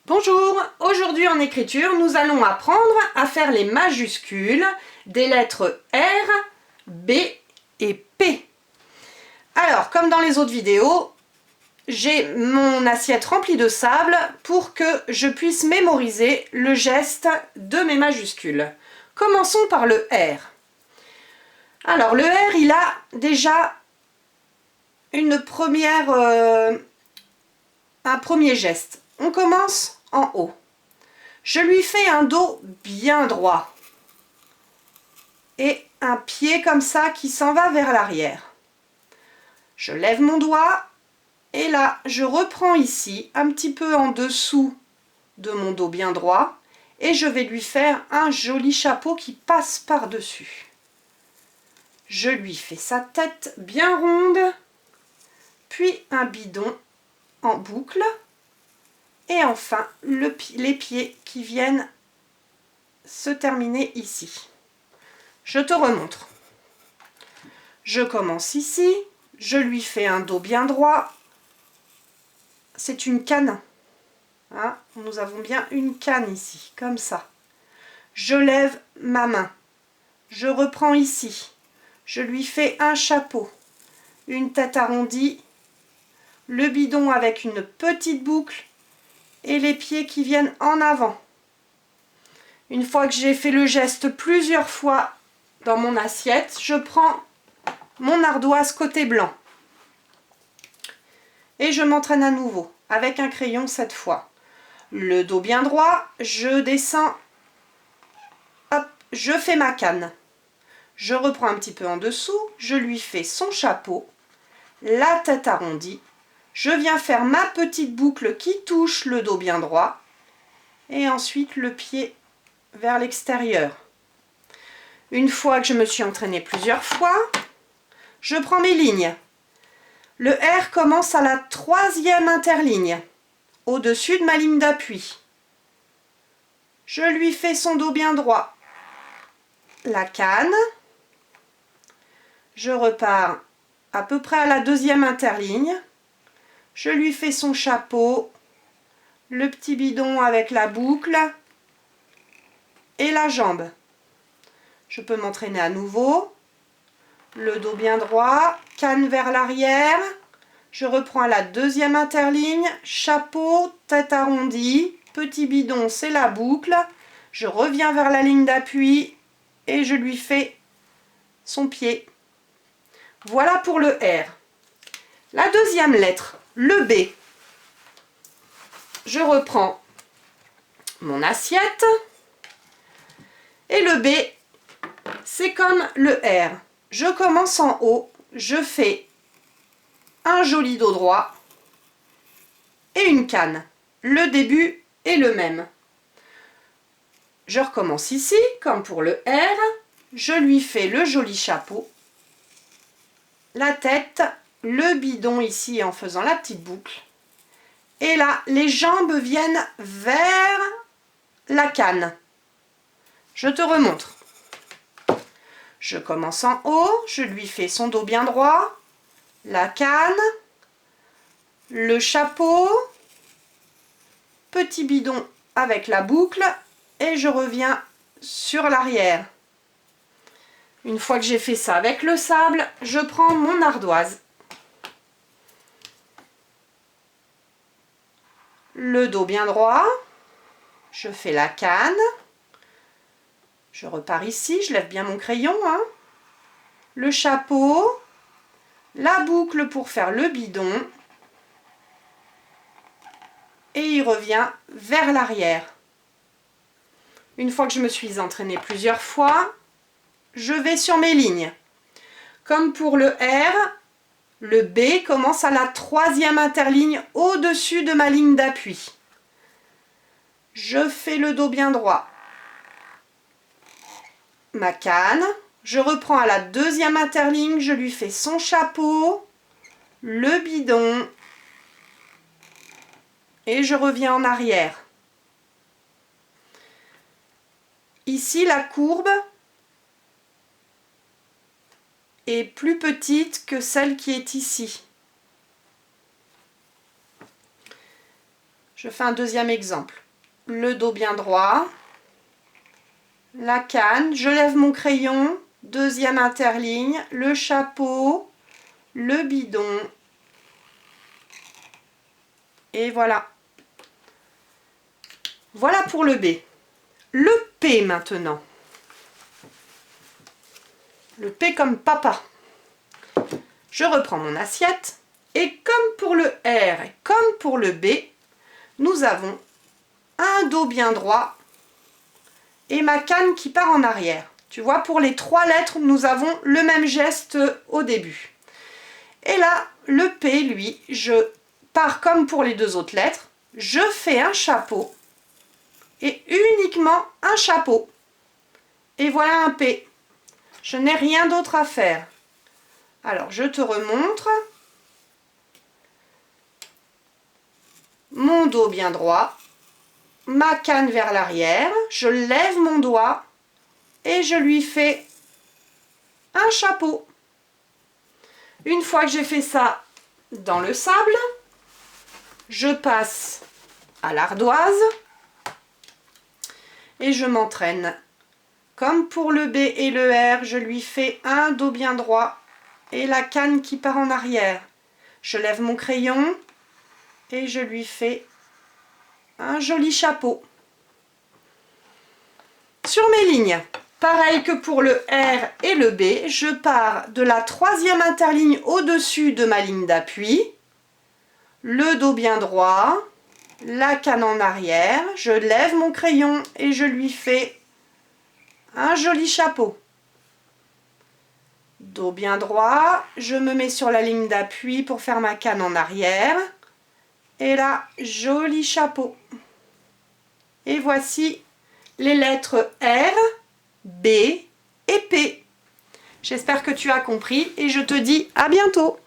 Bonjour, aujourd'hui en écriture, nous allons apprendre à faire les majuscules des lettres R, B et P. Alors, comme dans les autres vidéos, j'ai mon assiette remplie de sable pour que je puisse mémoriser le geste de mes majuscules. Commençons par le R. Alors, le R, il a déjà un premier geste. On commence en haut. Je lui fais un dos bien droit et un pied comme ça qui s'en va vers l'arrière. Je lève mon doigt et là je reprends ici un petit peu en dessous de mon dos bien droit et je vais lui faire un joli chapeau qui passe par-dessus. Je lui fais sa tête bien ronde, puis un bidon en boucle et enfin les pieds qui viennent se terminer ici. Je te remontre. Je commence ici, je lui fais un dos bien droit. C'est une canne. Hein, nous avons bien une canne ici, comme ça. Je lève ma main. Je reprends ici. Je lui fais un chapeau, une tête arrondie, le bidon avec une petite boucle et les pieds qui viennent en avant. Une fois que j'ai fait le geste plusieurs fois dans mon assiette, je prends mon ardoise côté blanc et je m'entraîne à nouveau avec un crayon cette fois. Le dos bien droit, je descends, hop, je fais ma canne. Je reprends un petit peu en dessous, je lui fais son chapeau, la tête arrondie, je viens faire ma petite boucle qui touche le dos bien droit et ensuite le pied vers l'extérieur. Une fois que je me suis entraînée plusieurs fois, je prends mes lignes. Le R commence à la troisième interligne, au-dessus de ma ligne d'appui. Je lui fais son dos bien droit, la canne. Je repars à peu près à la deuxième interligne. Je lui fais son chapeau, le petit bidon avec la boucle et la jambe. Je peux m'entraîner à nouveau. Le dos bien droit, canne vers l'arrière. Je reprends à la deuxième interligne, chapeau, tête arrondie, petit bidon, c'est la boucle. Je reviens vers la ligne d'appui et je lui fais son pied. Voilà pour le R. La deuxième lettre, le B. Je reprends mon assiette et le B, c'est comme le R. Je commence en haut, je fais un joli dos droit et une canne. Le début est le même. Je recommence ici, comme pour le R. Je lui fais le joli chapeau, la tête, le bidon ici en faisant la petite boucle. Et là, les jambes viennent vers la canne. Je te remontre. Je commence en haut, je lui fais son dos bien droit, la canne, le chapeau, petit bidon avec la boucle et je reviens sur l'arrière. Une fois que j'ai fait ça avec le sable, je prends mon ardoise. Le dos bien droit, je fais la canne. Je repars ici, je lève bien mon crayon. Hein. Le chapeau, la boucle pour faire le bidon. Et il revient vers l'arrière. Une fois que je me suis entraînée plusieurs fois, je vais sur mes lignes. Comme pour le R, le B commence à la troisième interligne au-dessus de ma ligne d'appui. Je fais le dos bien droit. Ma canne, je reprends à la deuxième interligne, je lui fais son chapeau, le bidon et je reviens en arrière. Ici, la courbe est plus petite que celle qui est ici. Je fais un deuxième exemple. Le dos bien droit, la canne, je lève mon crayon, deuxième interligne, le chapeau, le bidon, et voilà. Voilà pour le B. Le P maintenant. Le P comme papa. Je reprends mon assiette et comme pour le R et comme pour le B, nous avons un dos bien droit et ma canne qui part en arrière. Tu vois, pour les 3 lettres, nous avons le même geste au début. Et là, le P, lui, je pars comme pour les 2 autres lettres. Je fais un chapeau et uniquement un chapeau. Et voilà un P. Je n'ai rien d'autre à faire. Alors, je te remontre. Mon dos bien droit, ma canne vers l'arrière, je lève mon doigt et je lui fais un chapeau. Une fois que j'ai fait ça dans le sable, je passe à l'ardoise et je m'entraîne. Comme pour le B et le R, je lui fais un dos bien droit et la canne qui part en arrière. Je lève mon crayon et je lui fais un joli chapeau. Sur mes lignes, pareil que pour le R et le B, je pars de la 3e interligne au-dessus de ma ligne d'appui, le dos bien droit, la canne en arrière, je lève mon crayon et je lui fais un joli chapeau. Dos bien droit, je me mets sur la ligne d'appui pour faire ma canne en arrière. Et là, joli chapeau. Et voici les lettres R, B et P. J'espère que tu as compris et je te dis à bientôt.